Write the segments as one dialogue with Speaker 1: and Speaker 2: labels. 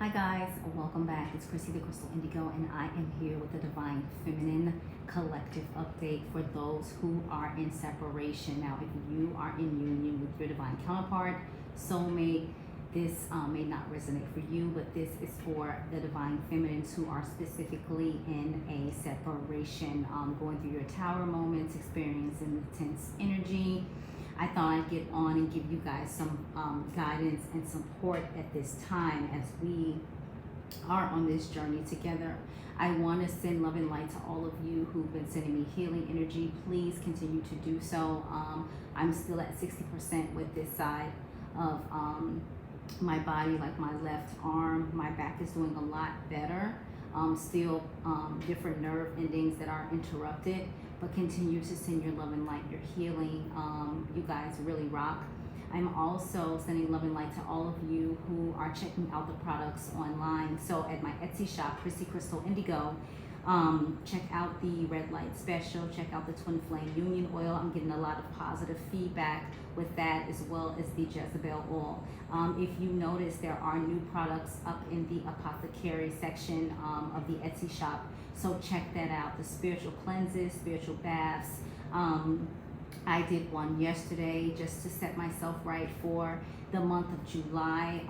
Speaker 1: Hi guys, welcome back. It's Chrissy the Crystal Indigo, and I am here with the Divine Feminine Collective update for those who are in separation. Now, if you are in union with your divine counterpart, soulmate, this may not resonate for you, but this is for the divine feminines who are specifically in a separation, going through your tower moments, experiencing intense energy. I thought I'd get on and give you guys some guidance and support at this time as we are on this journey together. I want to send love and light to all of you who've been sending me healing energy. Please continue to do so. I'm still at 60% with this side of my body, like my left arm. My back is doing a lot better. Still different nerve endings that are interrupted, but continue to send your love and light, your healing. You guys really rock. I'm also sending love and light to all of you who are checking out the products online. So at my Etsy shop, Chrissy Crystal Indigo, check out the red light special, check out the twin flame union oil. I'm getting a lot of positive feedback with that, as well as the Jezebel oil. If you notice, there are new products up in the apothecary section of the Etsy shop, so check that out. The spiritual cleanses, spiritual baths. I did one yesterday just to set myself right for the month of July,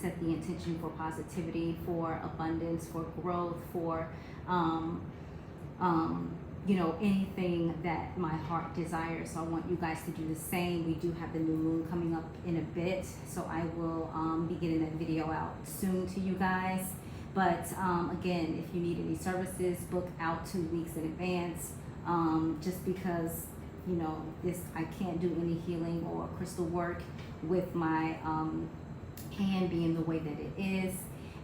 Speaker 1: set the intention for positivity, for abundance, for growth, for anything that my heart desires. So I want you guys to do the same. We do have the new moon coming up in a bit, so I will be getting that video out soon to you guys. But again, if you need any services, book out 2 weeks in advance, just because this, I can't do any healing or crystal work with my hand being the way that it is.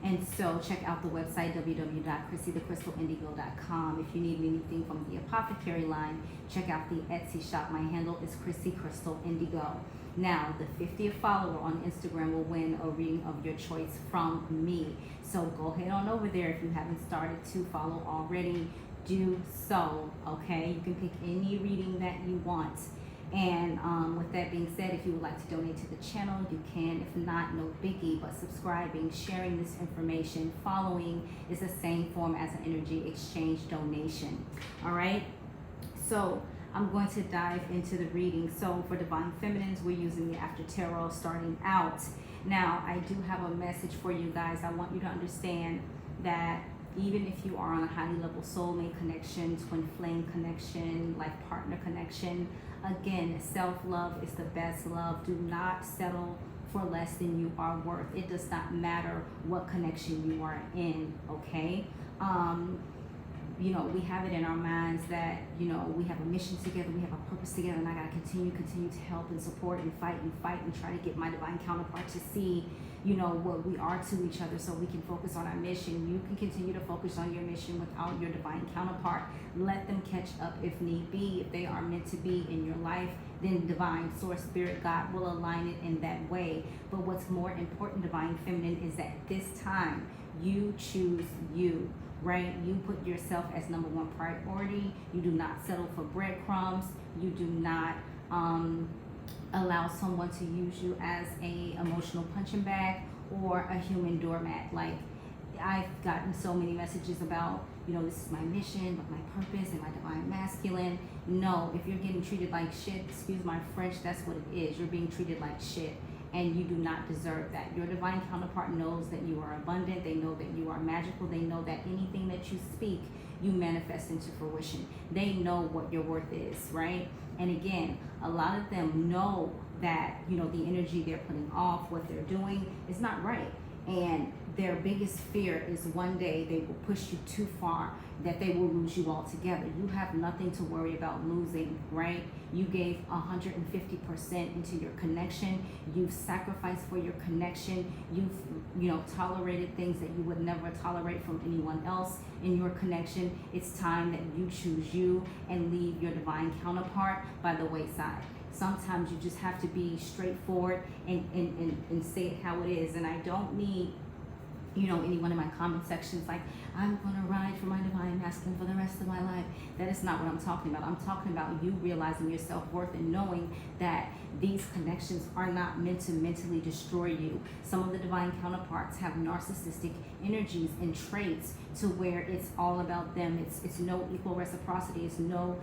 Speaker 1: And so check out the website www.chrissythecrystalindigo.com. If you need anything from the apothecary line, check out the Etsy shop. My handle is Chrissy Crystal Indigo. Now, the 50th follower on Instagram will win a reading of your choice from me. So go ahead on over there. If you haven't started to follow already, do so, okay? You can pick any reading that you want. And with that being said, if you would like to donate to the channel, you can. If not, no biggie, but subscribing, sharing this information, following is the same form as an energy exchange donation. All right? So I'm going to dive into the reading. So for Divine Feminines, we're using the After Tarot starting out. Now, I do have a message for you guys. I want you to understand that even if you are on a highly level soulmate connection, twin flame connection, life partner connection, again, self-love is the best love. Do not settle for less than you are worth. It does not matter what connection you are in, okay? We have it in our minds that, we have a mission together, we have a purpose together, and I gotta continue to help and support and fight and try to get my divine counterpart to see, what we are to each other, so we can focus on our mission. You can continue to focus on your mission without your divine counterpart. Let them catch up if need be. If they are meant to be in your life, then divine source, spirit, God will align it in that way. But what's more important, divine feminine, is that this time you choose you. Right? You put yourself as number one priority. You do not settle for breadcrumbs. You do not allow someone to use you as a emotional punching bag or a human doormat. Like, I've gotten so many messages about, this is my mission, but my purpose and my divine masculine. No, if you're getting treated like shit, excuse my French, that's what it is. You're being treated like shit. And you do not deserve that. Your divine counterpart knows that you are abundant. They know that you are magical. They know that anything that you speak, you manifest into fruition. They know what your worth is, right? And again, a lot of them know that, the energy they're putting off, what they're doing is not right. And their biggest fear is one day they will push you too far, that they will lose you altogether. You have nothing to worry about losing, right? You gave 150% into your connection. You've sacrificed for your connection. You've, tolerated things that you would never tolerate from anyone else in your connection. It's time that you choose you and leave your divine counterpart by the wayside. Sometimes you just have to be straightforward and say it how it is. And I don't need you know, any one of my comment sections, like, I'm going to ride for my divine masculine for the rest of my life. That is not what I'm talking about. I'm talking about you realizing your self-worth and knowing that these connections are not meant to mentally destroy you. Some of the divine counterparts have narcissistic energies and traits to where it's all about them. It's no equal reciprocity. It's no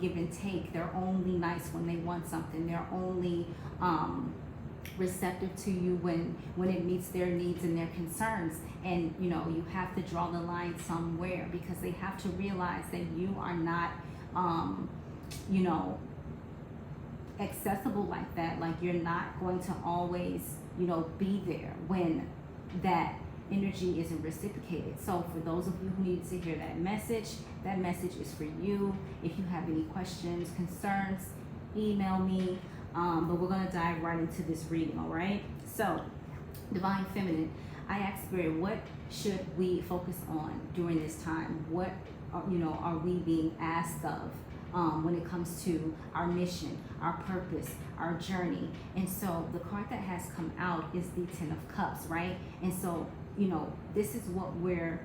Speaker 1: give and take. They're only nice when they want something. They're only receptive to you when it meets their needs and their concerns. And you know, you have to draw the line somewhere, because they have to realize that you are not you know, accessible like that. Like, you're not going to always, you know, be there when that energy isn't reciprocated. So for those of you who need to hear that message is for you. If you have any questions, concerns, email me. But we're going to dive right into this reading, all right? So, Divine Feminine, I asked Spirit, what should we focus on during this time? What, you know, are we being asked of when it comes to our mission, our purpose, our journey? And so the card that has come out is the Ten of Cups, right? And so, you know, this is what we're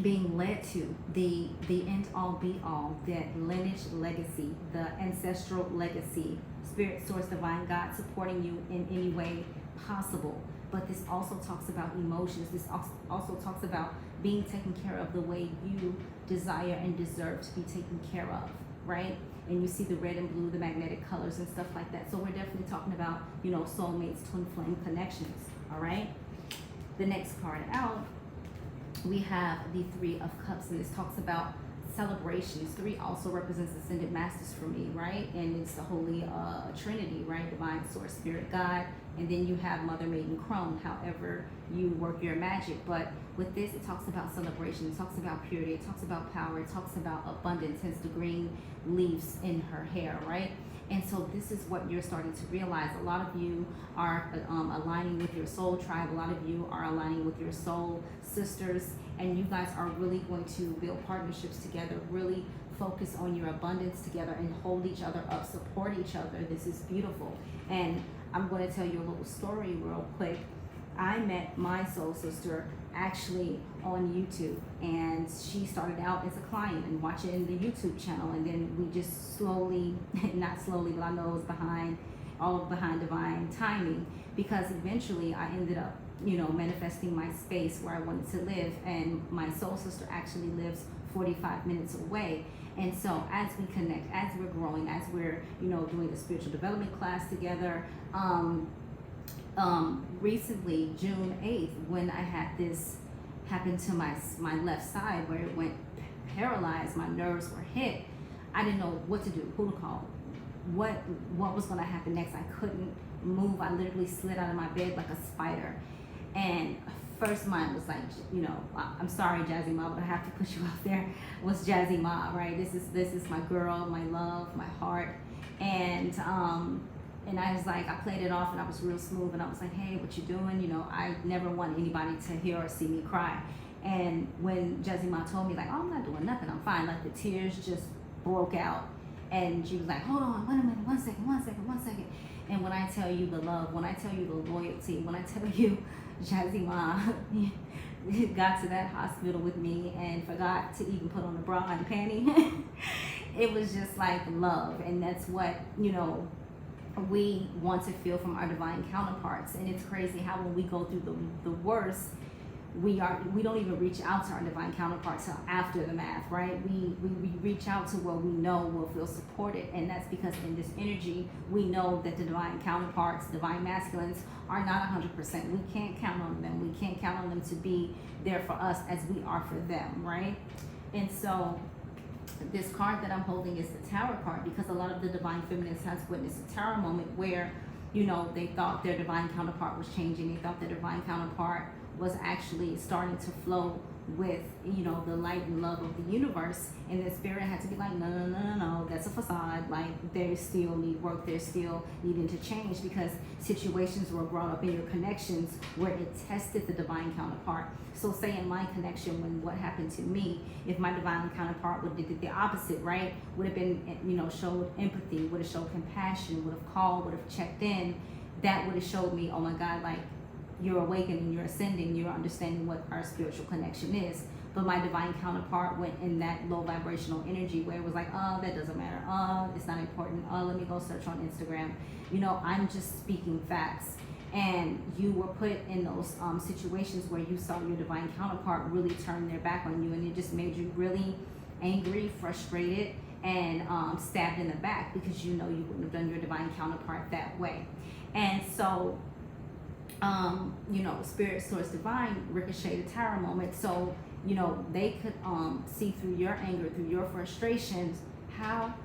Speaker 1: being led to, the end all be all, that lineage legacy, the ancestral legacy, spirit source, divine God supporting you in any way possible. But this also talks about emotions. This also talks about being taken care of the way you desire and deserve to be taken care of, right? And you see the red and blue, the magnetic colors and stuff like that. So we're definitely talking about, you know, soulmates, twin flame connections, all right? The next card out, we have the Three of Cups, and this talks about celebrations. Three also represents ascended masters for me, right? And it's the Holy Trinity, right? Divine Source, Spirit, God, and then you have Mother, Maiden, Crone, however you work your magic. But with this, it talks about celebration, it talks about purity, it talks about power, it talks about abundance, hence the green leaves in her hair, right? And so this is what you're starting to realize. A lot of you are aligning with your soul tribe. A lot of you are aligning with your soul sisters. And you guys are really going to build partnerships together, really focus on your abundance together and hold each other up, support each other. This is beautiful. And I'm going to tell you a little story real quick. I met my soul sister actually on YouTube, and she started out as a client and watching the YouTube channel, and then we just slowly, not slowly, but I know it was behind divine timing, because eventually I ended up, you know, manifesting my space where I wanted to live, and my soul sister actually lives 45 minutes away. And so as we connect, as we're growing, as we're, you know, doing the spiritual development class together, recently, June 8th, when I had this happen to my left side where it went paralyzed, my nerves were hit, I didn't know what to do, who to call, what was going to happen next. I couldn't move. I literally slid out of my bed like a spider. And first mind was like, you know, I'm sorry, Jazzy Ma, but I have to put you out there, was Jazzy Ma, right? This is my girl, my love, my heart. And I was like, I played it off and I was real smooth, and I was like, hey, what you doing? You know, I never want anybody to hear or see me cry. And when Jazzy Ma told me, like, oh, I'm not doing nothing, I'm fine, like the tears just broke out. And she was like, hold on, wait a minute, one second. And when I tell you the love, when I tell you the loyalty, when I tell you Jazzy Ma got to that hospital with me and forgot to even put on a bra and panty, it was just like love. And that's what, you know, we want to feel from our divine counterparts. And it's crazy how when we go through the worst, we don't even reach out to our divine counterparts till after the math, right? We reach out to where we know we'll feel supported, and that's because in this energy we know that the divine counterparts, divine masculines, are not 100%. We can't count on them. We can't count on them to be there for us as we are for them, right? And so this card that I'm holding is the Tower card, because a lot of the divine feminines has witnessed a Tower moment where, you know, they thought their divine counterpart was changing. They thought their divine counterpart was actually starting to flow with, you know, the light and love of the universe, and the spirit had to be like, no, that's a facade. Like, they still need work, they're still needing to change, because situations were brought up in your connections where it tested the divine counterpart. So say in my connection, when what happened to me, if my divine counterpart would have did the opposite, right, would have been, you know, showed empathy, would have showed compassion, would have called, would have checked in, that would have showed me, oh my God, like, you're awakening, you're ascending, you're understanding what our spiritual connection is. But my divine counterpart went in that low vibrational energy where it was like, oh, that doesn't matter. Oh, it's not important. Oh, let me go search on Instagram. You know, I'm just speaking facts. And you were put in those situations where you saw your divine counterpart really turn their back on you, and it just made you really angry, frustrated, and stabbed in the back, because you know you wouldn't have done your divine counterpart that way. And so, you know, spirit, source, divine, ricochet, the tower moment. So, you know, they could see through your anger, through your frustrations, how,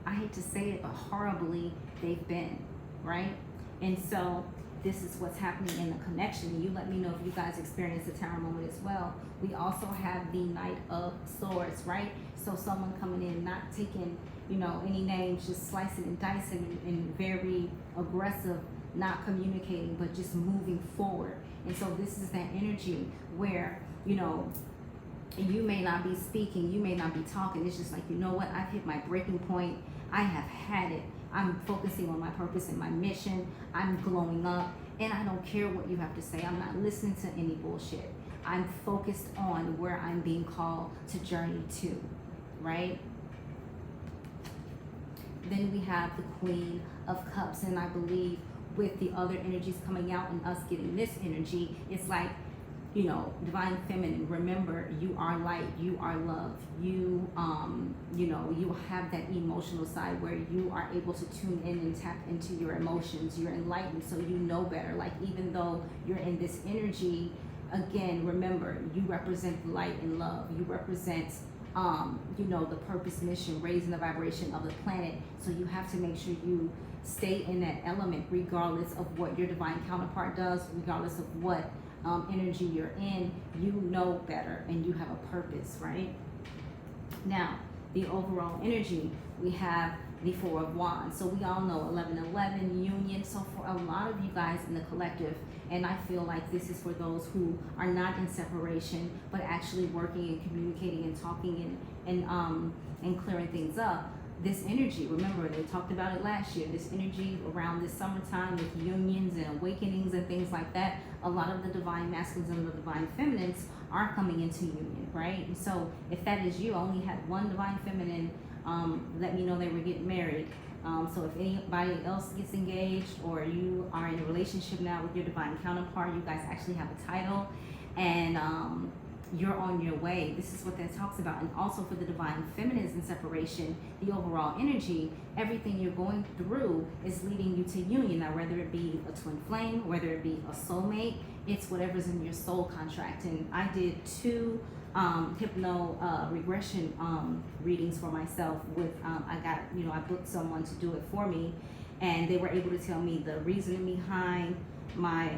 Speaker 1: I hate to say it, but horribly they've been, right? And so this is what's happening in the connection. You let me know if you guys experience the tower moment as well. We also have the Knight of Swords, right? So someone coming in, not taking, you know, any names, just slicing and dicing and very aggressive, not communicating, but just moving forward. And so this is that energy where, you know, you may not be speaking, you may not be talking. It's just like, you know what, I've hit my breaking point. I have had it. I'm focusing on my purpose and my mission. I'm glowing up, and I don't care what you have to say. I'm not listening to any bullshit. I'm focused on where I'm being called to journey to, right? Then we have the Queen of Cups, and I believe with the other energies coming out and us getting this energy, it's like, you know, divine feminine, remember, you are light, you are love, you know, you have that emotional side where you are able to tune in and tap into your emotions. You're enlightened, so you know better. Like, even though you're in this energy, again, remember, you represent light and love. You represent you know, the purpose, mission, raising the vibration of the planet. So you have to make sure you stay in that element, regardless of what your divine counterpart does, regardless of what energy you're in. You know better, and you have a purpose, right? Now, the overall energy, we have the Four of Wands. So we all know 1111, union. So for a lot of you guys in the collective, and I feel like this is for those who are not in separation, but actually working and communicating and talking and clearing things up. This energy, remember, they talked about it last year, this energy around this summertime with unions and awakenings and things like that, a lot of the divine masculines and the divine feminines are coming into union, right? And so if that is you, I only had one divine feminine let me know they were getting married. So if anybody else gets engaged, or you are in a relationship now with your divine counterpart, you guys actually have a title, and you're on your way. This is what that talks about. And also for the divine feminines in separation, the overall energy, everything you're going through is leading you to union. Now, whether it be a twin flame, whether it be a soulmate, it's whatever's in your soul contract. And I did 2 hypno regression readings for myself with I got, you know, I booked someone to do it for me, and they were able to tell me the reason behind my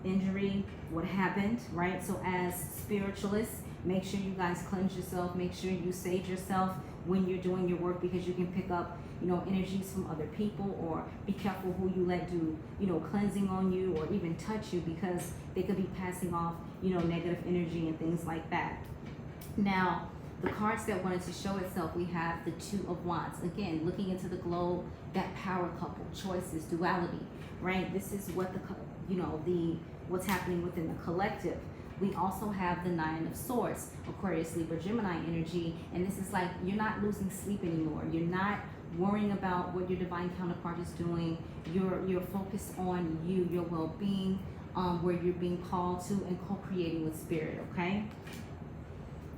Speaker 1: injury, what happened, right? So as spiritualists, make sure you guys cleanse yourself, make sure you sage yourself when you're doing your work, because you can pick up, you know, energies from other people, or be careful who you let do, you know, cleansing on you, or even touch you, because they could be passing off, you know, negative energy and things like that. Now, the cards that wanted to show itself, we have the Two of Wands. Again, looking into the globe, that power couple, choices, duality, right? This is what the, you know, what's happening within the collective. We also have the Nine of Swords, Aquarius, Libra, Gemini energy, and this is like, you're not losing sleep anymore. You're not worrying about what your divine counterpart is doing. You're focused on you, your well-being, where you're being called to, and co-creating with spirit, okay?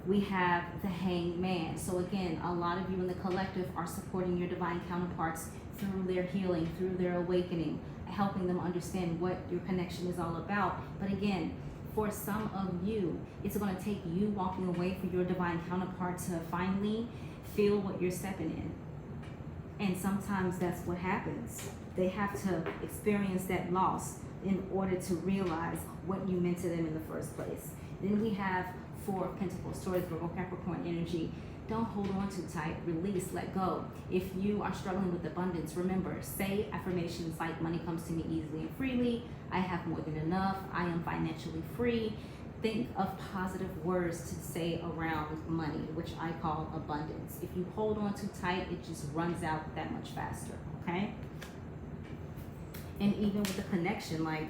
Speaker 1: We have the Hanged Man. So again, a lot of you in the collective are supporting your divine counterparts through their healing, through their awakening, helping them understand what your connection is all about. But again, for some of you, it's going to take you walking away from your divine counterpart to finally feel what you're stepping in. And sometimes that's what happens. They have to experience that loss in order to realize what you meant to them in the first place. Then we have Four of Pentacles, Taurus, Virgo, Capricorn energy. Don't hold on too tight. Release, let go. If you are struggling with abundance, remember, say affirmations like, money comes to me easily and freely. I have more than enough. I am financially free. Think of positive words to say around money, which I call abundance. If you hold on too tight, it just runs out that much faster, okay? And even with the connection, like,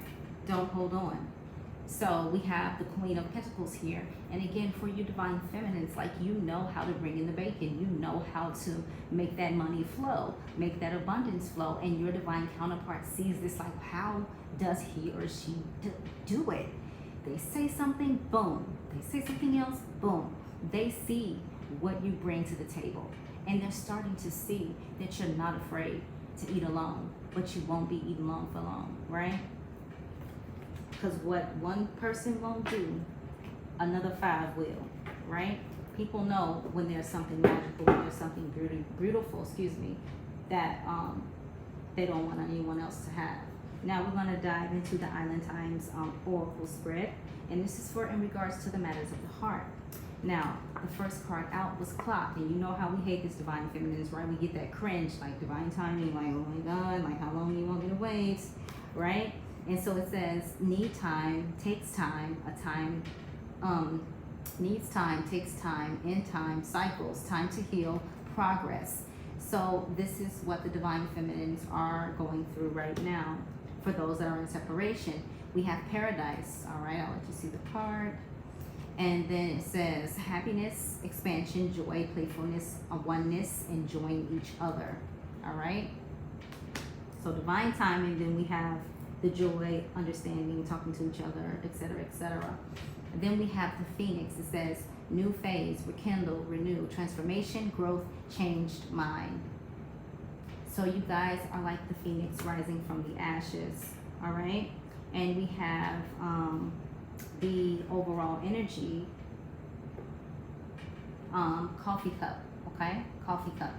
Speaker 1: Don't hold on. So we have the Queen of Pentacles here. And again, for you divine feminines, like, you know how to bring in the bacon. You know how to make that money flow, make that abundance flow. And your divine counterpart sees this like, how does he or she do it? They say something, boom. They say something else, boom. They see what you bring to the table. And they're starting to see that you're not afraid to eat alone, but you won't be eating alone for long, right? Because what one person won't do, another 5 will, right? People know when there's something magical, when there's something beautiful, that they don't want anyone else to have. Now we're going to dive into the Island Times Oracle spread, and this is for in regards to the matters of the heart. Now, the first card out was Clock, and you know how we hate this divine feminines, right? We get that cringe, like divine timing, like, oh my God, like how long do you want me to wait, right? And so it says, need time, takes time, needs time, takes time, end time, cycles, time to heal, progress. So this is what the divine feminines are going through right now. For those that are in separation, we have Paradise. All right, I'll let you see the card. And then it says happiness, expansion, joy, playfulness, oneness, enjoying each other. All right. So divine timing. Then we have the joy, understanding, talking to each other, etc., etc. And then we have the Phoenix. It says new phase, rekindle, renew, transformation, growth, changed mind. So you guys are like the Phoenix rising from the ashes. All right. And we have the overall energy, coffee cup, okay? Coffee cup.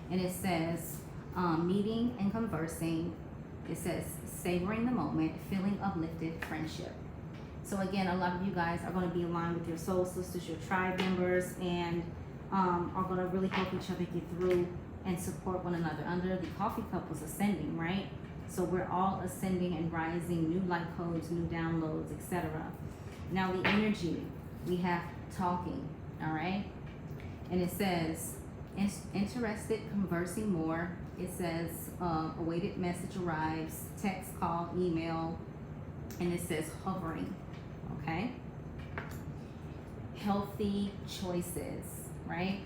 Speaker 1: And it says meeting and conversing. It says savoring the moment, feeling uplifted, friendship. So again, a lot of you guys are going to be aligned with your soul sisters, your tribe members, and are going to really help each other get through and support one another. Under the coffee cup was ascending, right? So we're all ascending and rising, new light codes, new downloads, etc. Now the energy, we have talking, all right? And it says, interested, conversing more. It says, awaited message arrives, text, call, email, and it says hovering, okay? Healthy choices, right?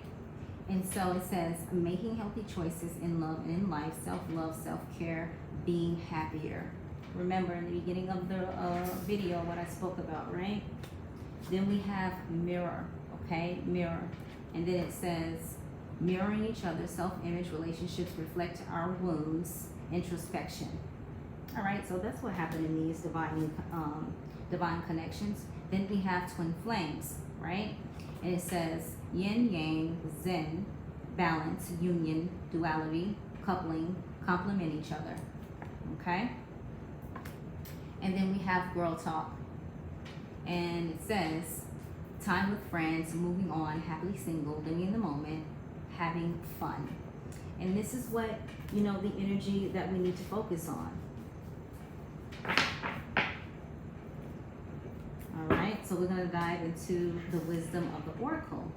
Speaker 1: And so it says, making healthy choices in love and in life, self-love, self-care, being happier. Remember in the beginning of the video what I spoke about, right? Then we have mirror, okay? Mirror. And then it says, mirroring each other, self-image, relationships reflect our wounds, introspection. All right, so that's what happened in these divine connections. Then we have twin flames, right? And it says yin, yang, zen, balance, union, duality, coupling, complement each other, okay? And then we have girl talk. And it says time with friends, moving on, happily single, living in the moment, having fun. And this is what, you know, the energy that we need to focus on. All right, so we're going to dive into the wisdom of the oracle.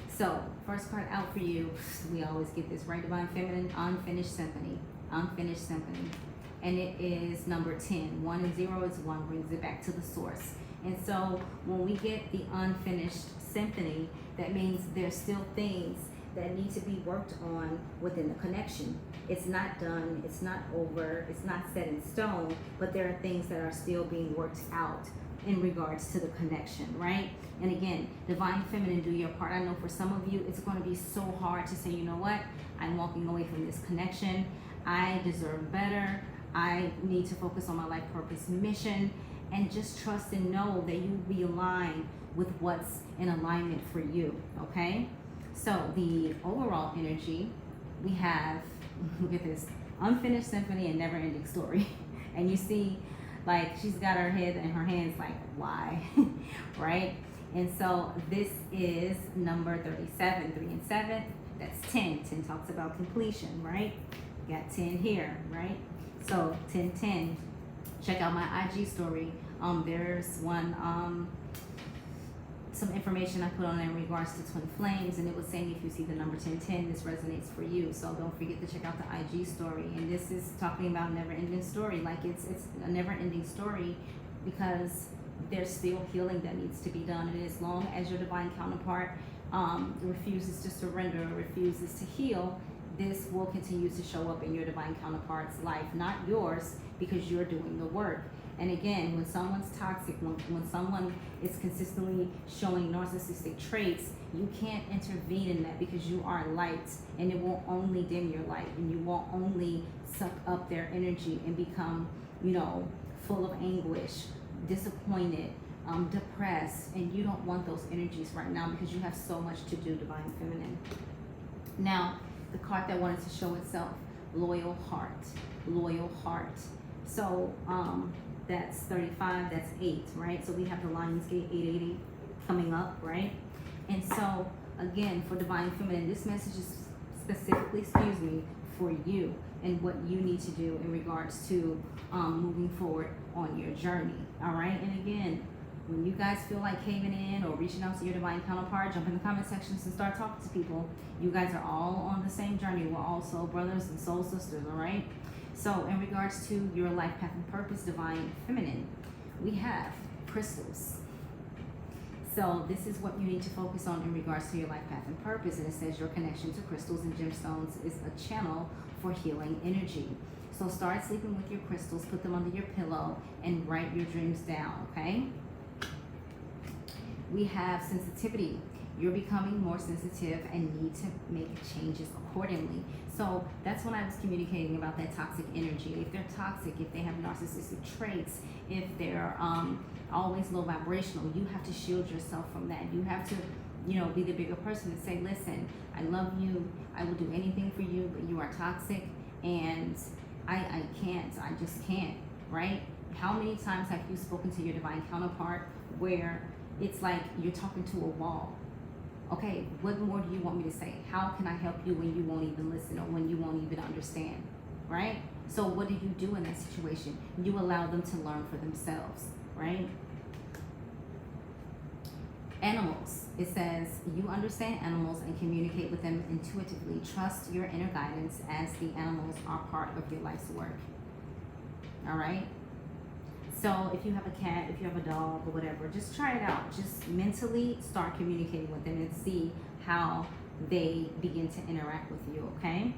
Speaker 1: So first card out for you, we always get this, right? Divine Feminine, Unfinished Symphony. Unfinished Symphony. And it is number 10. 1 and 0 is 1, brings it back to the source. And so when we get the unfinished symphony, that means there's still things that need to be worked on within the connection. It's not done, it's not over, it's not set in stone, but there are things that are still being worked out in regards to the connection, right? And again, Divine Feminine, do your part. I know for some of you, it's going to be so hard to say, you know what? I'm walking away from this connection. I deserve better. I need to focus on my life purpose mission, and just trust and know that you will be aligned with what's in alignment for you, okay? So the overall energy, we have, look at this, unfinished symphony and never ending story. And you see, like, she's got her head in her hands like, why? Right? And so this is number 37, 3 and 7, that's 10. 10 talks about completion, right? We got 10 here, right? So 10, 10. Check out my IG story. There's one some information I put on there in regards to twin flames, and it was saying if you see the number 1010, this resonates for you. So don't forget to check out the IG story. And this is talking about never-ending story. Like it's a never-ending story because there's still healing that needs to be done. And as long as your divine counterpart refuses to surrender or refuses to heal, this will continue to show up in your divine counterpart's life, not yours, because you're doing the work. And again, when someone's toxic, when someone is consistently showing narcissistic traits, you can't intervene in that because you are light, and it will only dim your light, and you will only suck up their energy and become, full of anguish, disappointed, depressed, and you don't want those energies right now because you have so much to do, divine feminine. Now, the card that wanted to show itself, loyal heart, loyal heart. So, that's 35, that's 8, right? So we have the Lionsgate 880 coming up, right? And so, again, for divine feminine, this message is specifically, for you and what you need to do in regards to moving forward on your journey, all right? And again, when you guys feel like caving in or reaching out to your divine counterpart, jump in the comment sections and start talking to people. You guys are all on the same journey. We're all soul brothers and soul sisters, all right? So in regards to your life path and purpose, divine feminine, we have crystals. So this is what you need to focus on in regards to your life path and purpose. And it says your connection to crystals and gemstones is a channel for healing energy. So start sleeping with your crystals, put them under your pillow, and write your dreams down, okay? We have sensitivity. You're becoming more sensitive and need to make changes accordingly. So that's when I was communicating about that toxic energy. If they're toxic, if they have narcissistic traits, if they're always low vibrational, you have to shield yourself from that. You have to, be the bigger person and say, listen, I love you. I will do anything for you, but you are toxic and I just can't, right? How many times have you spoken to your divine counterpart where it's like you're talking to a wall? Okay, what more do you want me to say? How can I help you when you won't even listen or when you won't even understand, right? So what do you do in that situation? You allow them to learn for themselves, right? Animals, it says you understand animals and communicate with them intuitively. Trust your inner guidance as the animals are part of your life's work, all right? So if you have a cat, if you have a dog or whatever, just try it out. Just mentally start communicating with them and see how they begin to interact with you, okay?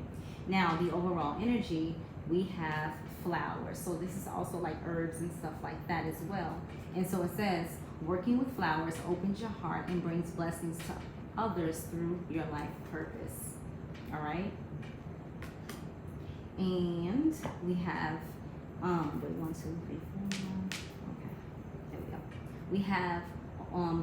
Speaker 1: Now, the overall energy, we have flowers. So this is also like herbs and stuff like that as well. And so it says, working with flowers opens your heart and brings blessings to others through your life purpose, all right? And we have 1, 2, 3, 4. Okay, there we go. We have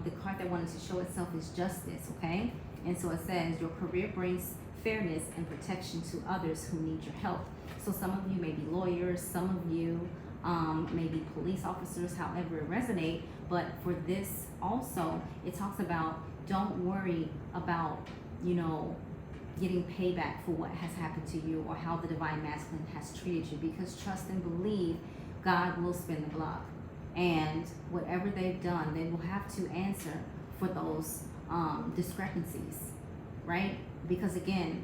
Speaker 1: the card that wanted to show itself is justice, okay? And so it says your career brings fairness and protection to others who need your help. So some of you may be lawyers, some of you may be police officers, however it resonates. But for this also, it talks about don't worry about, getting payback for what has happened to you or how the divine masculine has treated you, because trust and believe God will spin the block, and whatever they've done, they will have to answer for those discrepancies, right? Because again,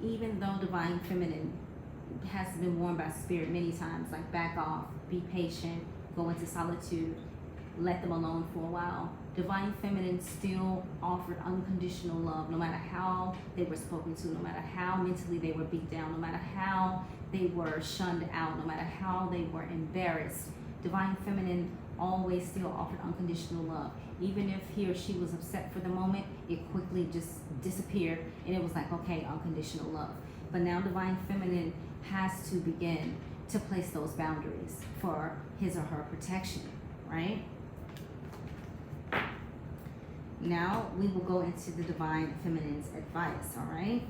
Speaker 1: even though divine feminine has been warned by spirit many times, like back off, be patient, go into solitude, let them alone for a while, divine feminine still offered unconditional love, no matter how they were spoken to, no matter how mentally they were beat down, no matter how they were shunned out, no matter how they were embarrassed. Divine feminine always still offered unconditional love. Even if he or she was upset for the moment, it quickly just disappeared, and it was like, okay, unconditional love. But now divine feminine has to begin to place those boundaries for his or her protection, right? Now we will go into the divine feminine's advice, all right?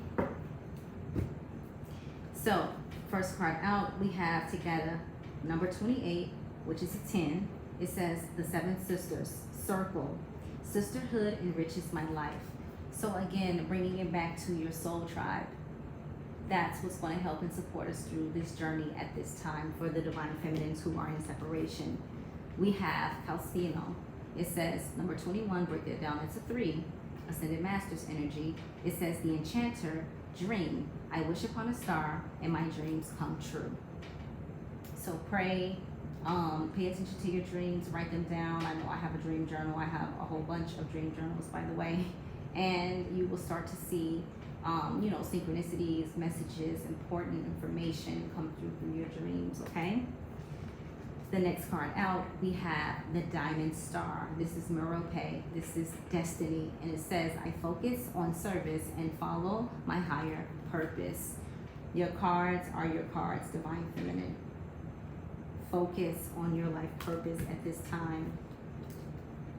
Speaker 1: So first card out, we have together number 28, which is a 10. It says the 7 sisters, circle. Sisterhood enriches my life. So again, bringing it back to your soul tribe. That's what's going to help and support us through this journey at this time for the divine feminines who are in separation. We have Calcino. It says, number 21, break that down into 3. Ascended Masters energy. It says, the enchanter, dream. I wish upon a star and my dreams come true. So pray, pay attention to your dreams, write them down. I know I have a dream journal. I have a whole bunch of dream journals, by the way. And you will start to see, synchronicities, messages, important information come through your dreams, okay? The next card out, we have the Diamond Star. This is Merope. This is destiny. And it says, I focus on service and follow my higher purpose. Your cards are your cards, Divine Feminine. Focus on your life purpose at this time.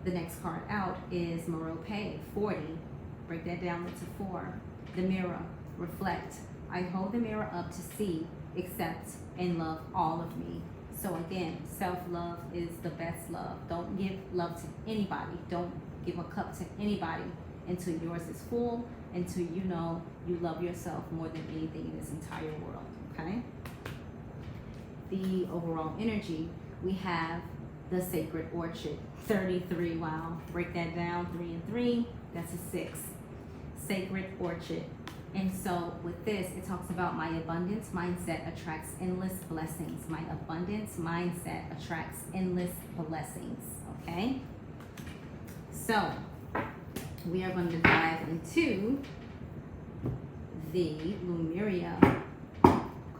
Speaker 1: The next card out is Merope, 40. Break that down into 4. The mirror, reflect. I hold the mirror up to see, accept, and love all of me. So again, self-love is the best love. Don't give love to anybody. Don't give a cup to anybody until yours is full, until you know you love yourself more than anything in this entire world, okay? The overall energy, we have the Sacred Orchard, 33. Wow, break that down, 3 and 3, that's a 6. Sacred Orchard. And so with this, it talks about my abundance mindset attracts endless blessings. My abundance mindset attracts endless blessings, okay? So we are going to dive into the Lemuria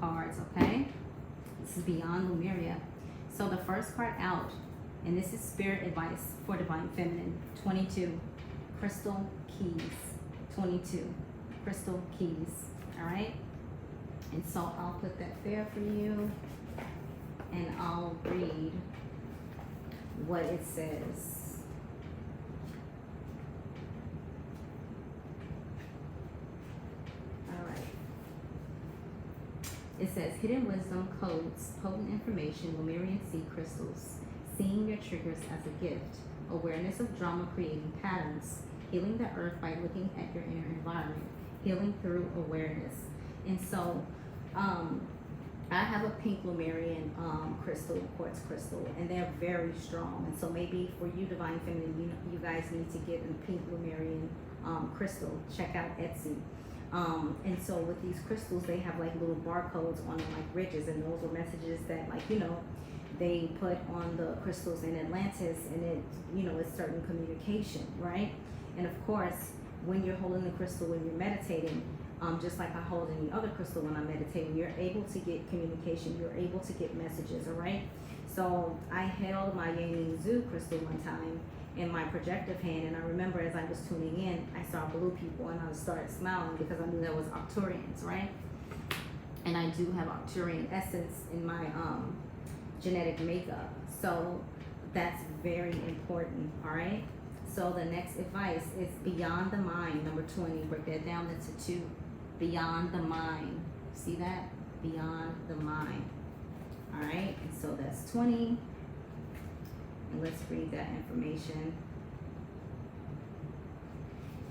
Speaker 1: cards, okay? This is Beyond Lemuria. So the first card out, and this is Spirit Advice for Divine Feminine, 22, Crystal Keys, 22. Crystal keys, all right? And so I'll put that there for you, and I'll read what it says. All right. It says, hidden wisdom codes, potent information, Lemurian sea crystals, seeing your triggers as a gift, awareness of drama creating patterns, healing the earth by looking at your inner environment, healing through awareness. And so I have a pink Lemurian crystal, quartz crystal, and they're very strong. And so maybe for you, Divine Feminine, you guys need to get a pink Lemurian crystal. Check out Etsy. And so with these crystals, they have like little barcodes on them, like ridges, and those are messages that, like, they put on the crystals in Atlantis, and it, it's certain communication, right? And of course, when you're holding the crystal, when you're meditating, just like I hold any other crystal when I'm meditating, you're able to get communication, you're able to get messages, all right? So I held my Yang Zoo crystal one time in my projective hand, and I remember as I was tuning in, I saw blue people, and I started smiling because I knew that was Arcturians, right? And I do have Arcturian essence in my genetic makeup, so that's very important, all right? So the next advice is Beyond the Mind, number 20. Break that down into 2. Beyond the Mind. See that? Beyond the Mind. All right, and so that's 20. And let's read that information.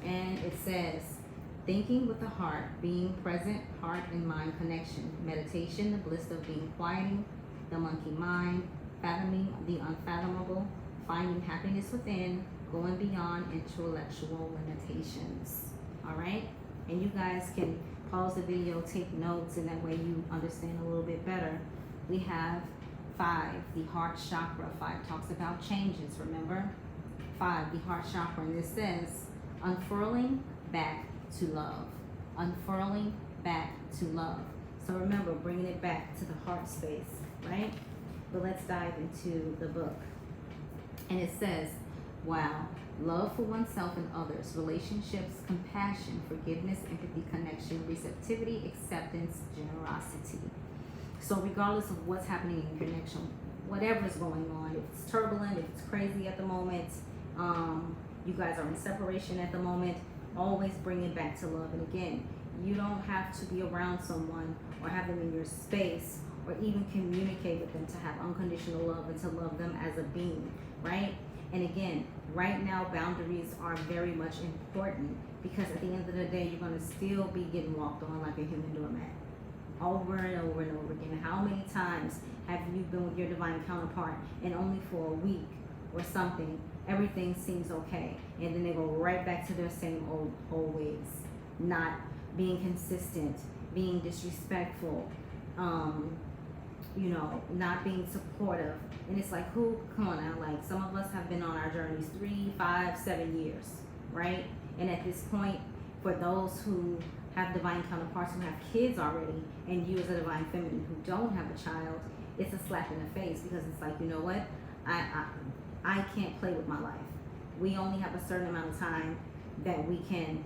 Speaker 1: And it says, thinking with the heart, being present, heart and mind connection. Meditation, the bliss of being quieting, the monkey mind, fathoming the unfathomable, finding happiness within, going beyond intellectual limitations. All right? And you guys can pause the video, take notes, and that way you understand a little bit better. We have 5, the heart chakra. 5 talks about changes, remember? 5, the heart chakra, and this says, unfurling back to love. Unfurling back to love. So remember, bringing it back to the heart space, right? But let's dive into the book. And it says, wow, love for oneself and others, relationships, compassion, forgiveness, empathy, connection, receptivity, acceptance, generosity. So regardless of what's happening in your connection, whatever's going on, if it's turbulent, if it's crazy at the moment, you guys are in separation at the moment, always bring it back to love. And again, you don't have to be around someone or have them in your space or even communicate with them to have unconditional love and to love them as a being, right? And again, right now, boundaries are very much important, because at the end of the day, you're going to still be getting walked on like a human doormat over and over again. How many times have you been with your divine counterpart and only for a week or something, everything seems okay, and then they go right back to their same old ways, not being consistent, being disrespectful, you know, not being supportive. And it's like, who, come on now, like some of us have been on our journeys 3, 5, 7 years, right? And at this point, for those who have divine counterparts who have kids already, and you as a divine feminine who don't have a child, it's a slap in the face, because it's like, you know what, I can't play with my life. We only have a certain amount of time that we can,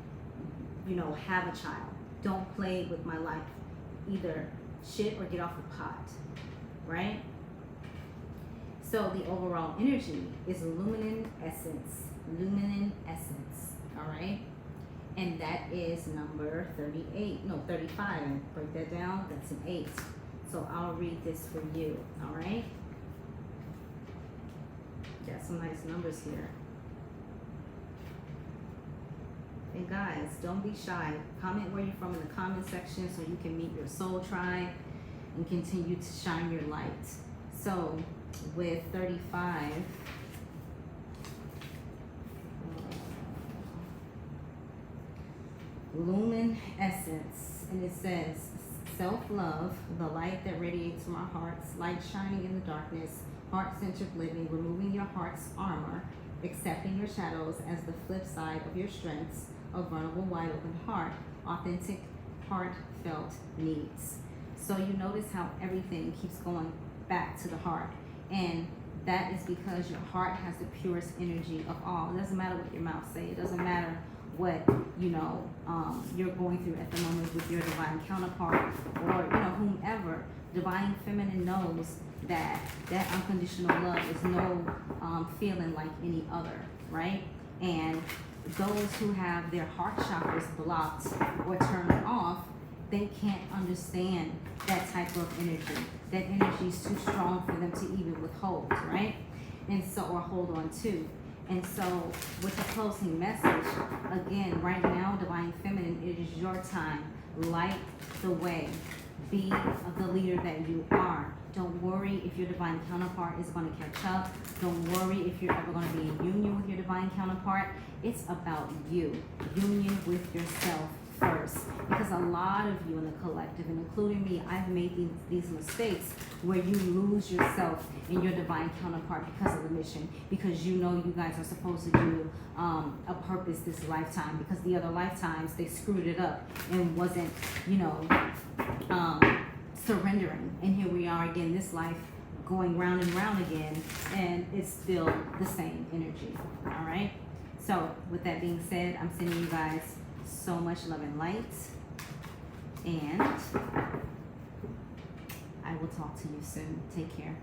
Speaker 1: you know, have a child. Don't play with my life. Either shit or get off the pot, right? So the overall energy is luminin essence, all right? And that is number 38, no, 35. Break that down, that's an 8. So I'll read this for you, all right? Got some nice numbers here. And guys, don't be shy. Comment where you're from in the comment section so you can meet your soul tribe and continue to shine your light. So with 35, lumen essence, and it says self-love, the light that radiates from our hearts, light shining in the darkness, heart-centered living, removing your heart's armor, accepting your shadows as the flip side of your strengths, a vulnerable, wide open heart, authentic, heartfelt needs. So you notice how everything keeps going back to the heart, and that is because your heart has the purest energy of all. It doesn't matter what your mouth say. It doesn't matter what, you know, you're going through at the moment with your divine counterpart, or, you know, whomever. Divine feminine knows that that unconditional love is no feeling like any other, right? And those who have their heart chakras blocked or turned off, they can't understand that type of energy. That energy is too strong for them to even withhold, right? And so, or hold on to. And so with the closing message, again, right now, divine feminine, it is your time. Light the way. Be the leader that you are. Don't worry if your divine counterpart is going to catch up. Don't worry if you're ever going to be in union with your divine counterpart. It's about you. Union with yourself first. Because a lot of you in the collective, and including me, I've made these mistakes where you lose yourself in your divine counterpart because of the mission. Because you know you guys are supposed to do a purpose this lifetime. Because the other lifetimes, they screwed it up and wasn't, you know, surrendering. And here we are again, this life, going round and round again, and it's still the same energy. All right? So with that being said, I'm sending you guys so much love and light, and I will talk to you soon. Take care.